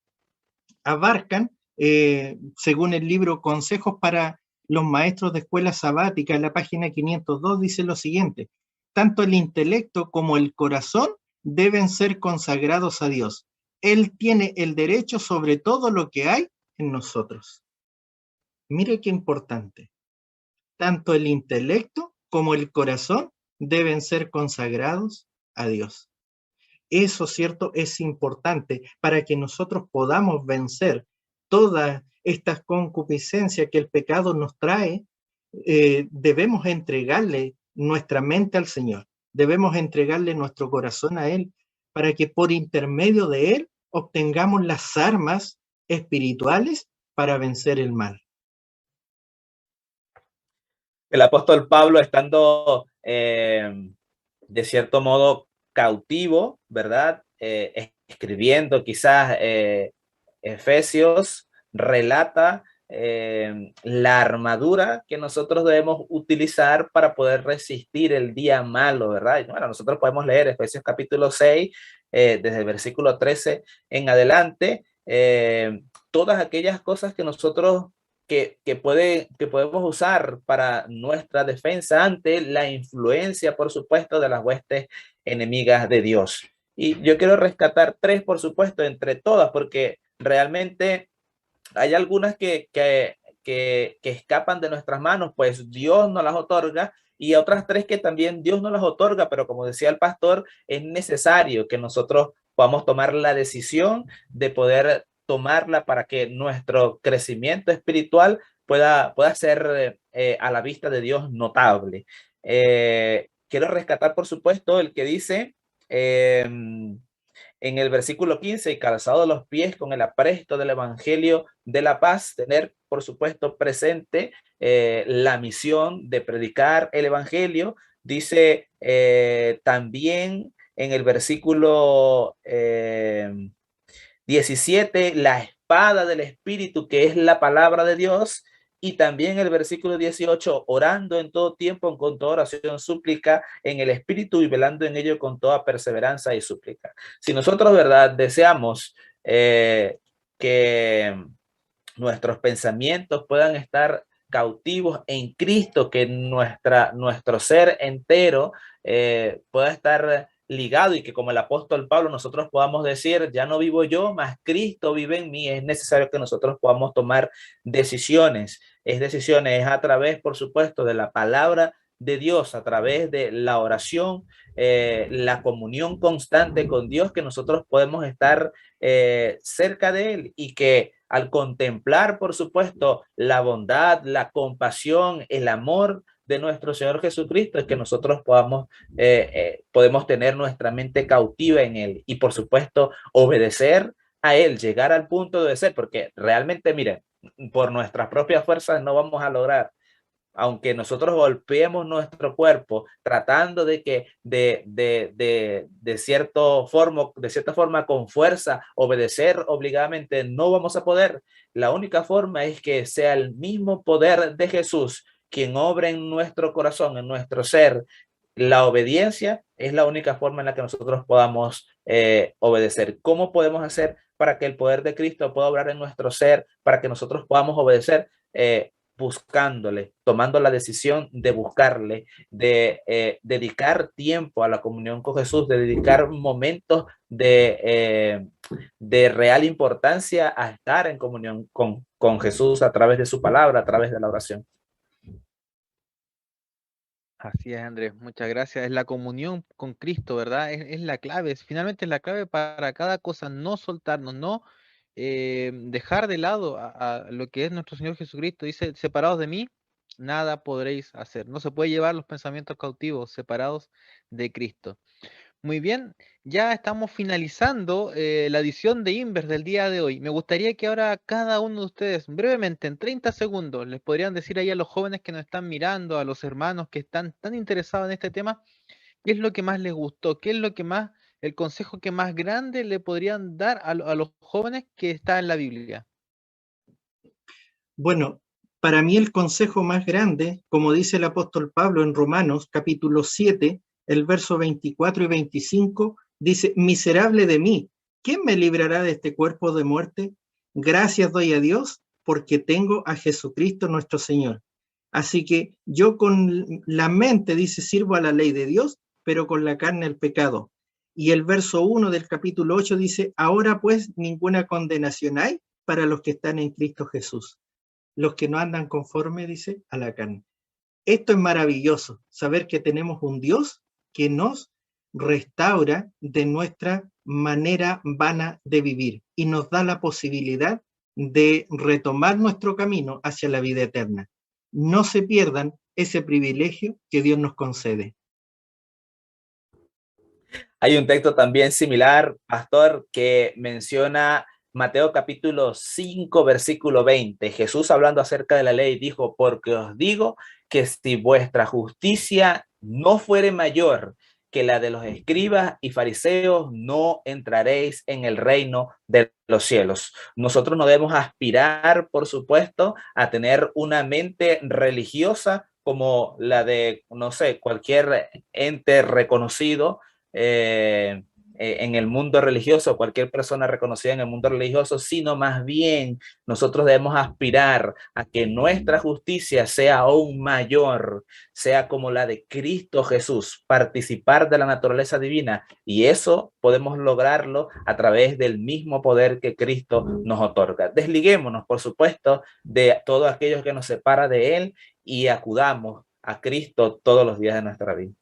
abarcan, según el libro Consejos para los Maestros de Escuela Sabática, en la página 502, dice lo siguiente: tanto el intelecto como el corazón deben ser consagrados a Dios. Él tiene el derecho sobre todo lo que hay en nosotros. Mire qué importante. Tanto el intelecto como el corazón deben ser consagrados a Dios. Eso, ¿cierto?, es importante para que nosotros podamos vencer todas estas concupiscencias que el pecado nos trae. Debemos entregarle nuestra mente al Señor, debemos entregarle nuestro corazón a Él, para que por intermedio de Él obtengamos las armas espirituales para vencer el mal. El apóstol Pablo, estando de cierto modo cautivo, ¿verdad? Escribiendo quizás Efesios, relata la armadura que nosotros debemos utilizar para poder resistir el día malo, ¿verdad? Y bueno, nosotros podemos leer Efesios capítulo 6, desde el versículo 13 en adelante, todas aquellas cosas que nosotros que podemos usar para nuestra defensa ante la influencia, por supuesto, de las huestes enemigas de Dios. Y yo quiero rescatar tres, por supuesto, entre todas, porque realmente hay algunas que escapan de nuestras manos, pues Dios nos las otorga, y otras tres que también Dios nos las otorga, pero como decía el pastor, es necesario que nosotros podamos tomar la decisión de poder tomarla para que nuestro crecimiento espiritual pueda ser a la vista de Dios notable. Quiero rescatar, por supuesto, el que dice en el versículo 15, y calzado los pies con el apresto del evangelio de la paz, tener, por supuesto, presente la misión de predicar el evangelio. Dice también en el versículo 17, la espada del Espíritu, que es la palabra de Dios. Y también el versículo 18, orando en todo tiempo con toda oración, súplica en el Espíritu y velando en ello con toda perseverancia y súplica. Si nosotros, ¿verdad?, deseamos que nuestros pensamientos puedan estar cautivos en Cristo, que nuestro ser entero pueda estar ligado, y que como el apóstol Pablo nosotros podamos decir, ya no vivo yo, mas Cristo vive en mí, es necesario que nosotros podamos tomar decisiones. Es a través, por supuesto, de la palabra de Dios, a través de la oración, la comunión constante con Dios, que nosotros podemos estar cerca de Él, y que al contemplar, por supuesto, la bondad, la compasión, el amor de nuestro Señor Jesucristo, es que nosotros podemos tener nuestra mente cautiva en Él, y por supuesto obedecer a Él, llegar al punto de obedecer, porque realmente, miren, por nuestras propias fuerzas no vamos a lograr. Aunque nosotros golpeemos nuestro cuerpo tratando de que de cierta forma con fuerza obedecer obligadamente, no vamos a poder. La única forma es que sea el mismo poder de Jesús quien obra en nuestro corazón, en nuestro ser. La obediencia es la única forma en la que nosotros podamos obedecer. ¿Cómo podemos hacer para que el poder de Cristo pueda obrar en nuestro ser, para que nosotros podamos obedecer? Buscándole, tomando la decisión de buscarle, de dedicar tiempo a la comunión con Jesús, de dedicar momentos de real importancia a estar en comunión con Jesús a través de su palabra, a través de la oración. Así es, Andrés, muchas gracias. Es la comunión con Cristo, ¿verdad? Es la clave, finalmente es la clave para cada cosa, no soltarnos, no dejar de lado a lo que es nuestro Señor Jesucristo. Dice, separados de mí, nada podréis hacer. No se puede llevar los pensamientos cautivos separados de Cristo. Muy bien, ya estamos finalizando la edición de Inverse del día de hoy. Me gustaría que ahora cada uno de ustedes, brevemente, en 30 segundos, les podrían decir ahí a los jóvenes que nos están mirando, a los hermanos que están tan interesados en este tema, qué es lo que más les gustó, qué es lo que más, el consejo que más grande le podrían dar a los jóvenes que está en la Biblia. Bueno, para mí el consejo más grande, como dice el apóstol Pablo en Romanos capítulo 7, el verso 24 y 25, dice, miserable de mí, ¿quién me librará de este cuerpo de muerte? Gracias doy a Dios porque tengo a Jesucristo nuestro Señor. Así que yo con la mente, dice, sirvo a la ley de Dios, pero con la carne al pecado. Y el verso 1 del capítulo 8 dice, ahora pues ninguna condenación hay para los que están en Cristo Jesús, los que no andan conforme, dice, a la carne. Esto es maravilloso, saber que tenemos un Dios que nos restaura de nuestra manera vana de vivir y nos da la posibilidad de retomar nuestro camino hacia la vida eterna. No se pierdan ese privilegio que Dios nos concede. Hay un texto también similar, pastor, que menciona Mateo capítulo 5, versículo 20. Jesús, hablando acerca de la ley, dijo, porque os digo que si vuestra justicia no fuere mayor que la de los escribas y fariseos, no entraréis en el reino de los cielos. Nosotros no debemos aspirar, por supuesto, a tener una mente religiosa como la de, no sé, cualquier ente reconocido en el mundo religioso, cualquier persona reconocida en el mundo religioso, sino más bien nosotros debemos aspirar a que nuestra justicia sea aún mayor, sea como la de Cristo Jesús, participar de la naturaleza divina, y eso podemos lograrlo a través del mismo poder que Cristo nos otorga. Desliguémonos, por supuesto, de todo aquello que nos separa de Él y acudamos a Cristo todos los días de nuestra vida.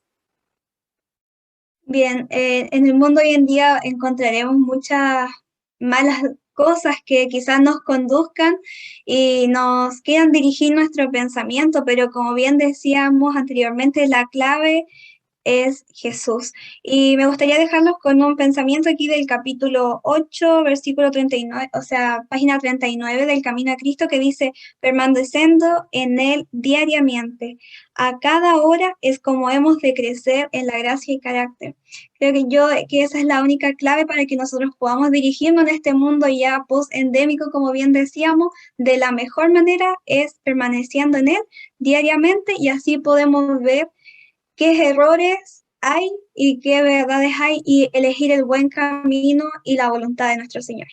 Bien, en el mundo hoy en día encontraremos muchas malas cosas que quizás nos conduzcan y nos quieran dirigir nuestro pensamiento, pero como bien decíamos anteriormente, la clave es Jesús. Y me gustaría dejarlos con un pensamiento aquí del capítulo 8, versículo 39, o sea, página 39 del Camino a Cristo, que dice, permaneciendo en Él diariamente. A cada hora es como hemos de crecer en la gracia y carácter. Creo que esa es la única clave para que nosotros podamos dirigirnos en este mundo ya post-endémico, como bien decíamos, de la mejor manera es permaneciendo en Él diariamente, y así podemos ver qué errores hay y qué verdades hay y elegir el buen camino y la voluntad de nuestro Señor.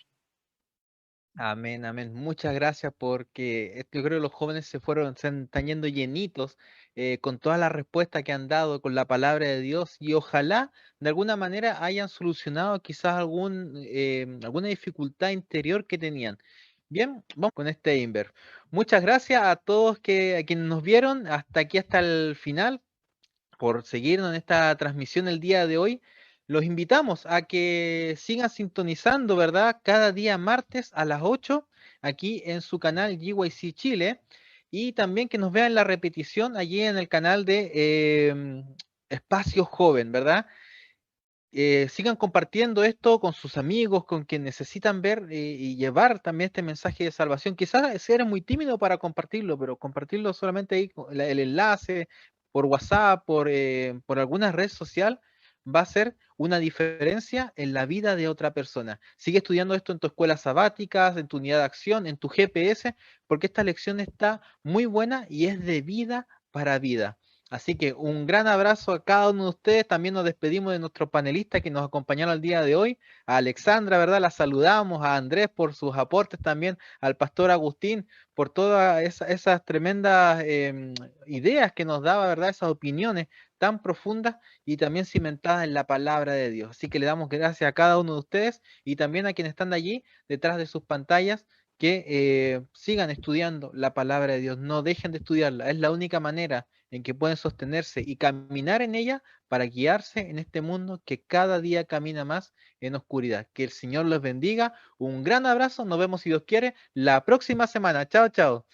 Amén, amén. Muchas gracias porque yo creo que los jóvenes se están yendo llenitos con todas las respuestas que han dado con la palabra de Dios, y ojalá de alguna manera hayan solucionado quizás alguna dificultad interior que tenían. Bien, vamos con este Inver. Muchas gracias a todos a quienes nos vieron hasta aquí, hasta el final, por seguirnos en esta transmisión el día de hoy. Los invitamos a que sigan sintonizando, ¿verdad? Cada día martes a las 8 aquí en su canal GYC Chile, y también que nos vean la repetición allí en el canal de Espacio Joven, ¿verdad? Sigan compartiendo esto con sus amigos, con quien necesitan ver y llevar también este mensaje de salvación. Quizás si eres muy tímido para compartirlo, pero compartirlo solamente ahí, el enlace por WhatsApp, por alguna red social, va a hacer una diferencia en la vida de otra persona. Sigue estudiando esto en tu escuela sabática, en tu unidad de acción, en tu GPS, porque esta lección está muy buena y es de vida para vida. Así que un gran abrazo a cada uno de ustedes. También nos despedimos de nuestros panelistas que nos acompañaron el día de hoy. A Alexandra, ¿verdad? La saludamos. A Andrés por sus aportes también. Al pastor Agustín por todas esas tremendas ideas que nos daba, ¿verdad? Esas opiniones tan profundas y también cimentadas en la palabra de Dios. Así que le damos gracias a cada uno de ustedes y también a quienes están allí detrás de sus pantallas, que sigan estudiando la palabra de Dios, no dejen de estudiarla, es la única manera en que pueden sostenerse y caminar en ella para guiarse en este mundo que cada día camina más en oscuridad. Que el Señor los bendiga, un gran abrazo, nos vemos si Dios quiere la próxima semana. Chao, chao.